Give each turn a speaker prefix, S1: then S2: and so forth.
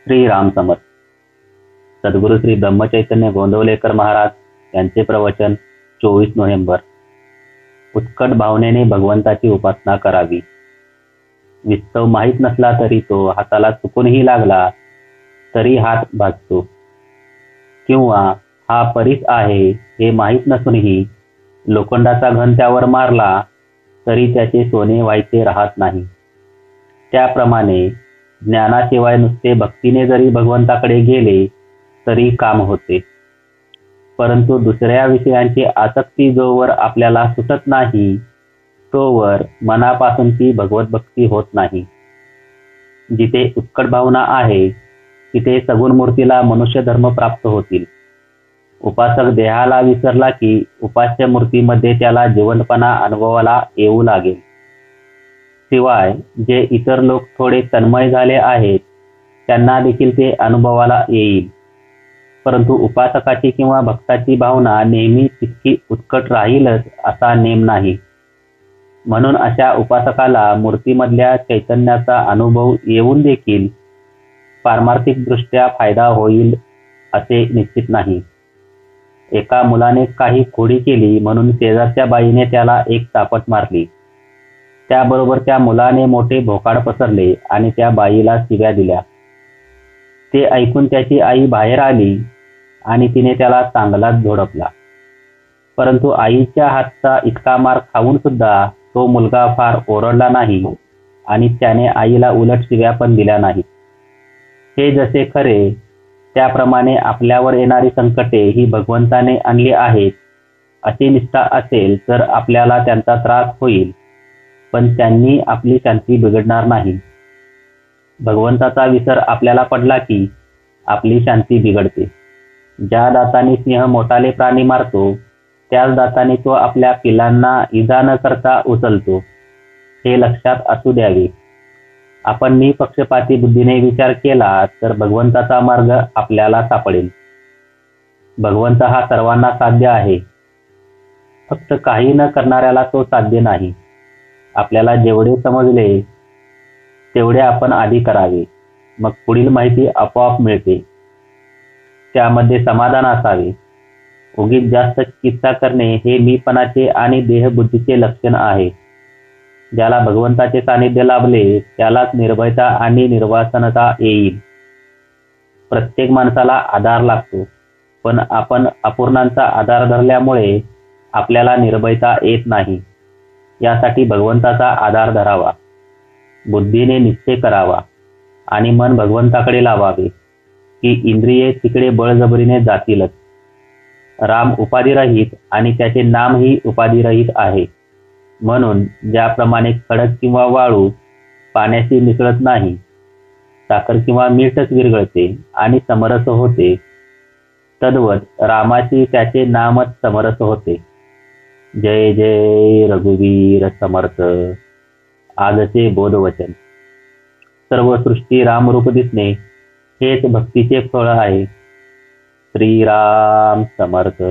S1: श्री राम समर्थ. सद्गुरू श्री ब्रह्मचैतन्य गोंदवलेकर महाराज यांचे प्रवचन 24 नोव्हेंबर. उत्कट भावनेने भगवंताची उपासना करावी. विस्तव माहीत नसला तरी तो हाताला चुकूनही लागला तरी हात भाजतो, किंवा हा परीस आहे हे माहीत नसूनही लोखंडाचा घन त्यावर मारला तरी त्याचे सोने व्हायचे राहत नाही. त्याप्रमाणे ज्ञानाशिवाय नुसते भक्तीने जरी भगवंताकडे गेले तरी काम होते, परंतु दुसऱ्या विषयांची आसक्ती जोवर आपल्याला सुटत नाही तोवर मनापासूनची भगवत भक्ती होत नाही. जिथे उत्कट भावना आहे तिथे सगुण मूर्तीला मनुष्य धर्म प्राप्त होतील. उपासक देहाला विसरला की उपास्य मूर्तीमध्ये त्याला जिवंतपणा अनुभवाला येऊ लागेल. शिवाय जे इतर लोक थोडे तन्मय झाले आहेत त्यांना देखील ते अनुभवाला येईल, परंतु उपासकाची किंवा भक्ताची भावना नेहमी तितकी उत्कट राहीलच असा नेम नाही. म्हणून अशा उपासकाला मूर्तीमधल्या चैतन्याचा अनुभव येऊन देखील पारमार्थिक दृष्ट्या फायदा होईल असे निश्चित नाही. एका मुलाने काही खोडी केली म्हणून शेजारच्या बाईने त्याला एक चापट मारली. त्याबरोबर त्या मुलाने मोठे भोकाड पसरले आणि त्या बाईला शिव्या दिल्या. ते ऐकून त्याची आई बाहेर आली आणि तिने त्याला चांगलाच झोडपला. परंतु आईच्या हातचा इतका मार खाऊन सुद्धा तो मुलगा फार ओरडला नाही आणि त्याने आईला उलट शिव्या पण दिल्या नाहीत. हे जसे खरे त्याप्रमाणे आपल्यावर येणारी संकटे ही भगवंताने आणली आहेत अशी निष्ठा असेल तर आपल्याला त्यांचा त्रास होईल, पण त्यांनी आपली शांती बिघडणार नाही. भगवंताचा विसर आपल्याला पडला की आपली शांती बिघडते. ज्या दाताने सिंह मोठाले प्राणी मारतो त्याच दाताने तो आपल्या पिलांना इजा न करता उचलतो, हे लक्षात असू द्यावे. आपण निपक्षपाती बुद्धीने विचार केला तर भगवंताचा मार्ग आपल्याला सापडेल. भगवंत हा सर्वांना साध्य आहे, फक्त काही न करणाऱ्याला तो साध्य नाही. आपल्याला जेवढे समजले तेवढे आपण आधी करावे, मग पुढील माहिती आपोआप मिळते. त्यामध्ये समाधान असावे. उगीच जास्त चिकित्सा करणे हे मीपणाचे आणि देहबुद्धीचे लक्षण आहे. ज्याला भगवंताचे सानिध्य लाभले त्यालाच निर्भयता आणि निर्वासनता येईल. प्रत्येक माणसाला आधार लागतो, पण आपण अपूर्णांचा आधार धरल्यामुळे आपल्याला निर्भयता येत नाही. यासाठी भगवंताचा आधार धरावा, बुद्धीने निश्चय करावा आणि मन भगवंताकडे लावावे की इंद्रिये तिकडे बळजबरीने जातीलच. राम उपाधिरहित आणि त्याचे नामही उपाधिरहित आहे. म्हणून ज्याप्रमाणे खडक किंवा वाळू पाण्याशी मिसळत नाही, साखर किंवा मीठच विरघळते आणि समरस होते, तद्वत रामाशी त्याचे नामच समरस होते. जय जय रघुवीर समर्थ. आजचे बोधवचन. सर्व सृष्टी रामरूप दिसणे हेच भक्तीचे फळ आहे. श्रीराम समर्थ.